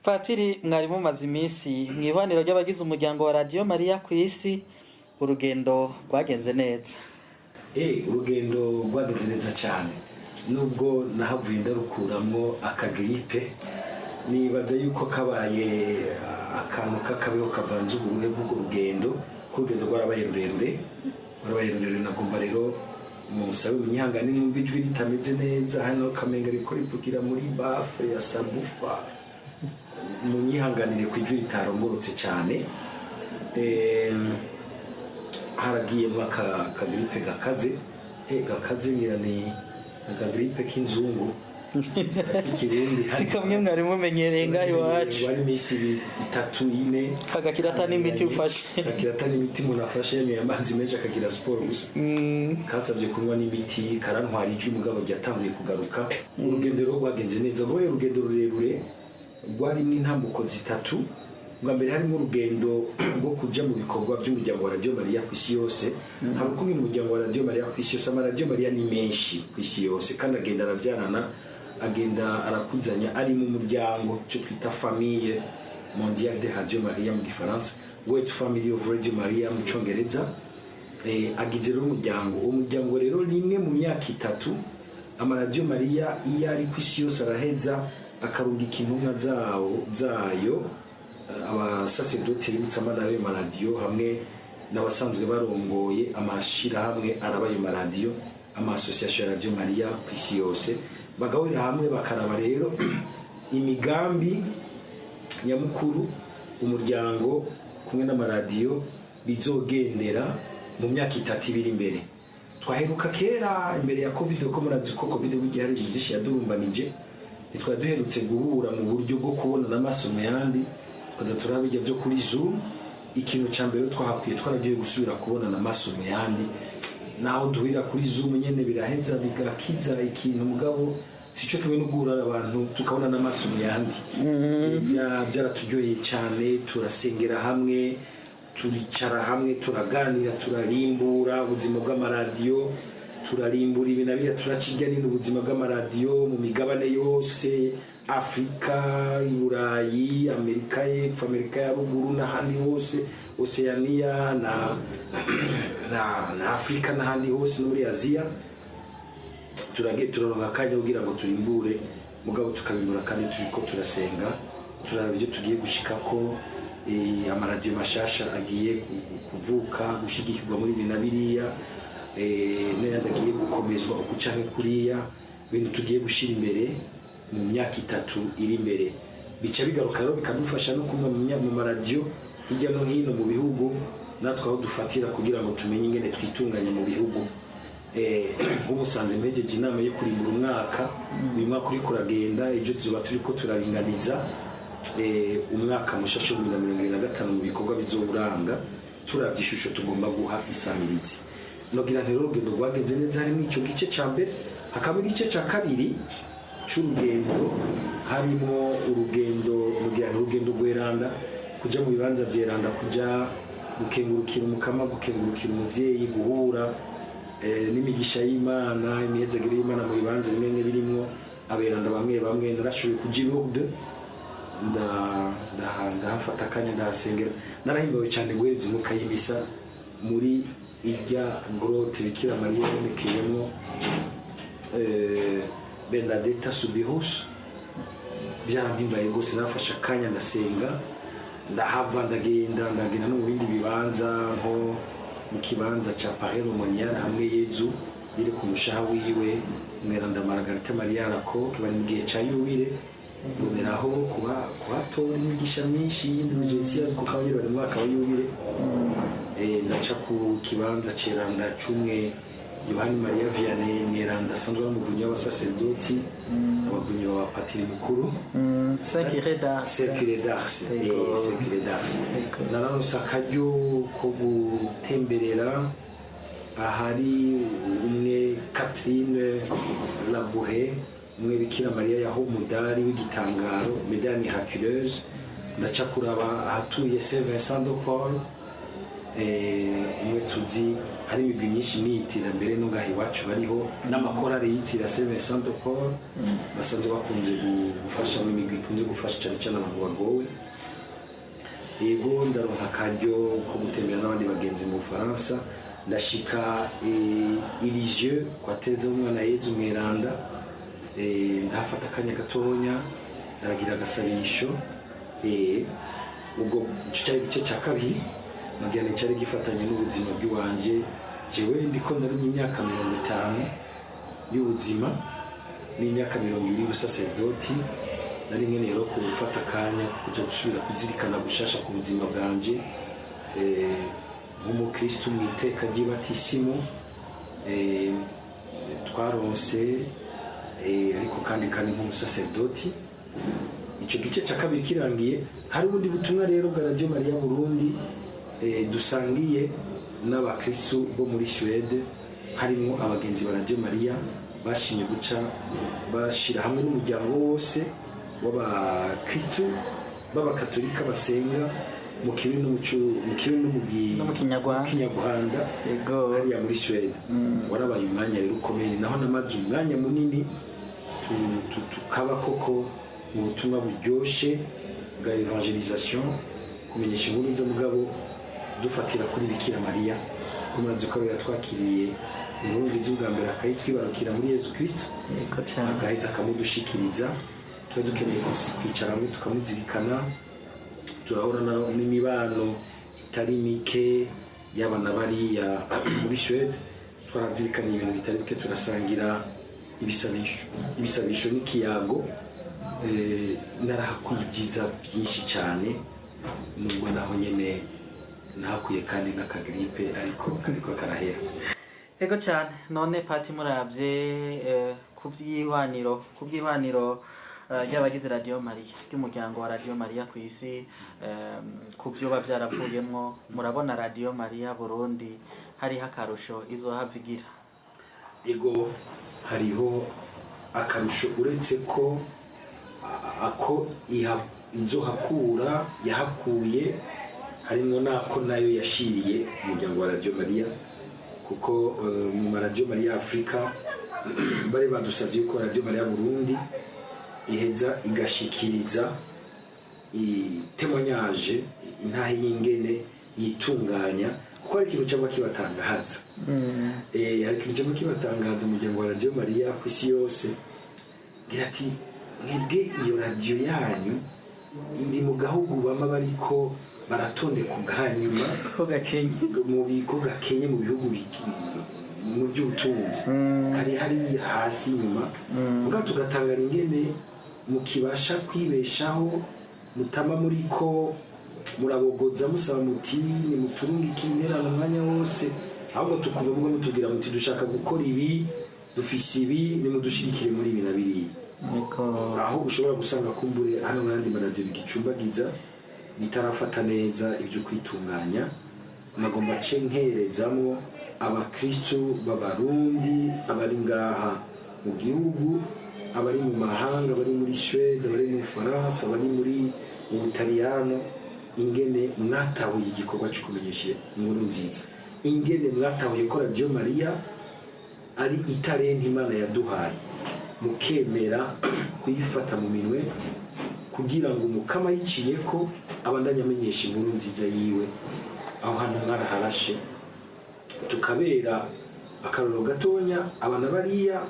Patiri, mwari mumaze iminsi mw'ihwaniro ry'abagize umuryango wa Radio Maria kw'isi, urugendo rwagenze neza. Urugendo rwagenze neza cyane, nubwo nahavuye ndarukuramwo akagripe, nibaza yuko kabaye akantu k'akabeho kavanze uburuhe bw'urwo rugendo, urugendo rwarabaye rurerure. Nagomba rero musabe munyihangane mwumva ijwi ritameze neza, hano kamenga riko rivugira muri bafre ya sabufa, munyihanganire ku ijwi ritarongorotse cyane. Haragiyemo akagripe gakaze ngira ni akagripe k'inzungu si kamwe mwari mumenyereye ngaho iwacu, wari imisi 3-4 kagakirata n'imiti ufashe, kakirata n'imiti umuntu afashe yemeye amazi menshi akagira siporo gusa. Kasabye kunywa n'imiti, karantwara ijwi mugabo ryatanguye kugaruka. Urugendo rwo rwagenze neza, rwo urugendo rurerure rwarimo intambuko zitatu. Bwa mbere harimo urugendo rwo kuja mu bikorwa by'umuryango wa Radio Maria kw'isi yose. Harukumwe mu muryango wa Radio Maria kw'isi yose, ama Radio Maria ni menshi kw'isi yose kandi agenda aravyarana, agenda arakuzanya, ari mu muryango cyo twita famille mondiale de Radio Maria mu gifaransa, World Family of Radio Maria mu Congereza. Agize rero umuryango rero rimwe mu myaka 3 ama Radio Maria iyo ari kw'isi yose araheza akarungika intumwa zayo abasaseredoti b'itsamana y'ayo maradiyo hamwe n'abasanzwe barongoye amashira hamwe arabaye maradiyo, ama association ya Radio Maria kw'isi yose, bagahurira hamwe bakaraba rero imigambi nyamukuru umuryango kumwe n'amaradiyo bizogendera mu myaka 3 ibiri imbere. Twaheruka kera imbere ya Covid, ko murazi ko Covid bugihari byinshi yadurumbanije, nitwa duherutse guhura mu buryo bwo kubona n'amasomo yandi kada turabijya byo kuri Zoom. Ikintu ca mbere twahakuye twaragiye gusubira kubona n'amasomo yandi, naho duhurira kuri Zoom nyene biraheza bigakiza ikintu mugabo sico kimwe no guhura abantu tukabona n'amasomo yandi. Byaraturyoheye cyane, turasengera hamwe, turicara hamwe, turaganira, turarimbura ubuzima bw'amaradiyo, turarimbura ibinabira, turakijya n'ubuzima bw'amaradiyo mu migabane yose, Afrika, Iburayi, Amerika y'Epfo, Amerika ya ruguru n'ahandi hose, Oceania na Afrika n'ahandi hose, no muri Aziya. Turaronka akanya kugira ngo turimbure mugabo tukabimbura kandi turiko turasenga, turaraba ibyo tugiye gushikako. Amaradiyo mashasha agiye kuvuka gushigikirwa muri ibi na biriya, n'ayandi agiye gukomezwa uku canke kuriya, ibintu tugiye gushira imbere mu myaka 3 iri imbere. Bica bigaruka rero bikadufasha no kumwe mu maradiyo hirya no hino mu bihugu, natwe aho dufatira kugira ngo tumenye ingene twitunganya mu bihugu. Nk'ubusanze mpejeje inama yo kurimbura umwaka, uyu mwaka uri kuragenda, ejo tuzoba turiko turaringaniza umwaka mushasha 2025 mu bikorwa bizoburanga, turavye ishusho tugomba guha isamirizi. Nogira rero urugendo rwagenze neza, harimo ico gice ca mbere, hakaba igice ca kabiri c'urugendo, harimo urugendo rweranda, kuja mu bibanza vyeranda, kuja gukengurukira umukama, gukengurukira umuvyeyi, guhura n'imigisha y'Imana, imyezagiro y'Imana mu bibanza bimwe birimwo aberanda bamwe. Narashoboye kuja Lourdes, ndahafata akanya ndahasengera, narahimbawe cyane guhereza umwuka y'imisa muri irya grotte Bikira Maria yomekeyemo Benedetta Subihus. Byarampimbaye gose, nafashe akanya ndasenga, ndahava ndagenda no mu bindi bibanza, nko mu kibanza ca Parero Monial hamwe Yezu iri ku mushaha wiwe, Mweranda Margarita Maria Rako bari mu gihe ca Yubile, boneraho kuhatora imigisha myinshi y'indulgensiya kuko abanyeri bari mu mwaka wa Yubile. Ndaca ku kibanza ceranda cumwe Yohani Maria Vianney Mweranda asanzwe n'umuvunyi w'abasaserdoti, abavunyi ba patiri mukuru Sacré d'Ars. Nararonse akaryo ko gutemberera ahari umwe Catherine Labouhe, umwe Bikira Maria yaho umudari w'igitangaro, Médaille miraculeuse. Ndaca kuraba ahatuye Saint Vincent de Paul, umwe tuzi hari imigwi myinshi niyitira mbere no ngaha iwacu bariho n'amakorari yitira Saint Vincent de Paul basanzwe bakunze gufasha mu migwi ikunze gufasha cyane cyane abantu bagowe. Yego ndaronka akaryo ko gutembera n'abandi bagenzi mu Bufaransa, ndashika Lisieux kwa Tereza umwana Yezu Mweranda, ndafata akanya gatonya ndagira agasabisho. Ubwo cyari igice cya kabiri magana cyari gifatanye n'ubuzima bw'iwanje. Jewe ndiko ndari mu myaka 50 y'ubuzima n'imyaka 20 y'ubusaserdoti, nari nkeneye rero gufata akanya kuja gusubira kuzirikana gushasha ku buzima bwanje nk'umukristo mu iteka ry'ibatisimu twaronse, ariko kandi nk'umusaserdoti. Icyo gice cya kabiri kirangiye, hari ubundi butumwa rero bwa Radio Maria Burundi dusangiye n'abakristo bo muri Suède, harimo abagenzi ba Radio Maria bashimye guca bashira hamwe n'umuryango wose w'abakristo b'abakatolika basenga mu kibi no mu Kinyarwanda hariya muri Suède. Warabaye umwanya rero ukomeye, naho namaze umwanya munini tukaba koko mu butumwa buryoshe bwa evangelisation, kumenyesha inkuru nziza mugabo dufatira kuri Bikira Maria, kumaze ko yatwakiriye inkuru nziza ubwa mbere akayitwibarukira muri Yezu Kristo, agaheza akamudushikiriza. Twe dukeneye kwicara hamwe tukamuzirikana, turahorana n'imibano itari mike y'abana bariya muri Suède, twarazirikana ibintu bitari bike, turasangira ibisabisho n'ikiyago. Narahakuye ibyiza byinshi cyane, nubwo naho nyene nahakuye kandi n'akagripe ariko karahera. Ego cyane. None Pati muravye kubyihwaniro ry'abagize Radio Maria, ry'umuryango wa Radio Maria ku isi, kubyo bavyaravuyemwo, murabona Radio Maria Burundi hariho akarusho izohavigira? Ego hariho akarusho, uretse ko ako izohakura yahakuye, harimo nako nayo yashiriye umuryango wa Radio Maria, kuko mu Radio Maria Afrika bari badusabye ko Radio Maria Burundi iheza igashikiriza témoignage intahe y'ingene yitunganya, kuko ari ikintu cyangwa kibatangaza. Hari ikintu cyangwa kibatangaza umuryango wa Radio Maria ku isi yose, gira ati mwebwe iyo radio yanyu iri mu gahugu bama bariko baratonde kuganyuma ko gakenye mu biko gakenye mu bihugu mu by'ubutunzi, kari hari hasi nyuma, muga tugatangara ingene mukibasha kwibeshaho, mutama muriko murabogoza musaba muti ni muturungike interano umwanya wose, ahubwo tukumva mutugira muti dushaka gukora ibi, dufise ibi, ni mudushirikire muri ibi na biriya. Aho ushobora gusanga kumbure hano n'andi maradiyo bigicumbagiza bitarafata neza ibyo kwitunganya. Nagomba nkerezamo abakristo b'abarundi abari ngaha mu gihugu, abari mu mahanga, abari muri Suède, abari muri France, abari muri Butaliyano, ingene mwatahuye igikorwa cyo kumenyesha inkuru nziza, ingene mwatahuye ko Radio Maria ari itarenti Imana yaduhaye, mukemera kuyifata mu minwe kugira ngo umukama yiciye ko abandanya amenyesha inkuru nziza yiwe. Aho hano mwaraharashe, tukabera akaroro gatonya abana bariya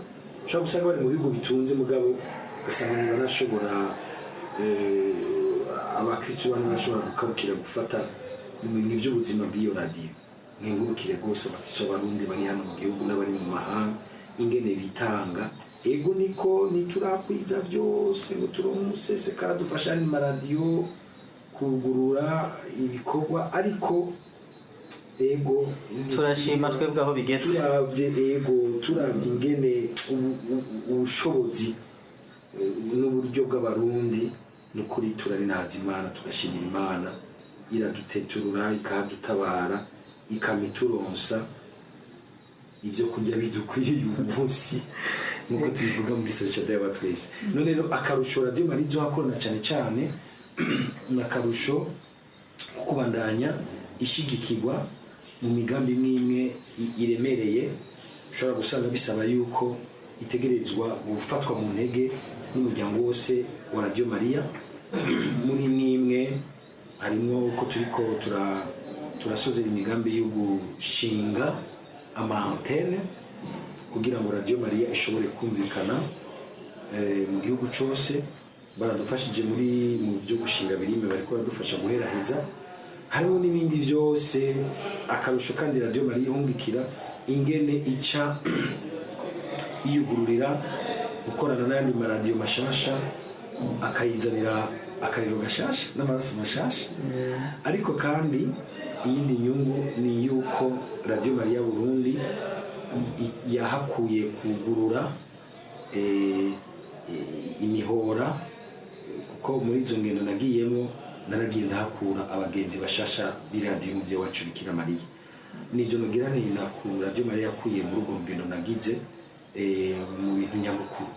ushobora gusanga bari mu bihugu bitunze, mugabo ugasanga ntibanashobora, abakristo bano bashobora gukabukira gufata mu bintu by'ubuzima bw'iyo radiyo. Nkengurukire rwose abakristo b'abarundi bari hano mu gihugu n'abari mu mahanga, ingene bitanga. Ego niko niturakwiza byose ngo turonke umusesekara dufasha ni maradiyo kugurura ibikorwa, ariko ego turashima twebwe aho bigeze. Turavye ingene ubushobozi n'uburyo bw'abarundi, nukuri turarinaza Imana, tugashimira Imana, iraduteturura ikadutabara, ikamituronsa ibyo kurya bidukwiriye uyu munsi, nkuko tubivuga mu gisata cy'abatwese. None rero akarusho Radio Maria izohakorana cyane cyane n'akarusho kubandanya ishigikirwa mu migambi imwe iremereye ushobora gusanga bisaba yuko itegerezwa gufatwa mu ntege n'umuryango wose wa Radio Maria. Muri imwe harimo ko turiko turasozera imigambi yo gushinga ama-antenne kugira ngo Radio Maria ishobore kumvikana mu gihugu cyose. Baradufashije mu byo gushinga birime, bariko baradufasha guheraheza. Harimo n'ibindi byose akarusho kandi Radio Maria ihungikira ingene ica iyugururira gukorana n'ayandi maradiyo mashasha, akayizanira akariro gashasha n'amaraso mashasha. Ariko kandi iyindi nyungu ni yuko Radio Maria Burundi yahakuye kugurura imihora, kuko muri izo ngendo nagiyemo naragiye ndahakura abagenzi bashasha b'iradiyo umuvyeyi wacu Bikira Mariya. Nivyo nogira nina ku Radio Maria yakuye muri urwo rugendo nagize mu bintu nyamukuru.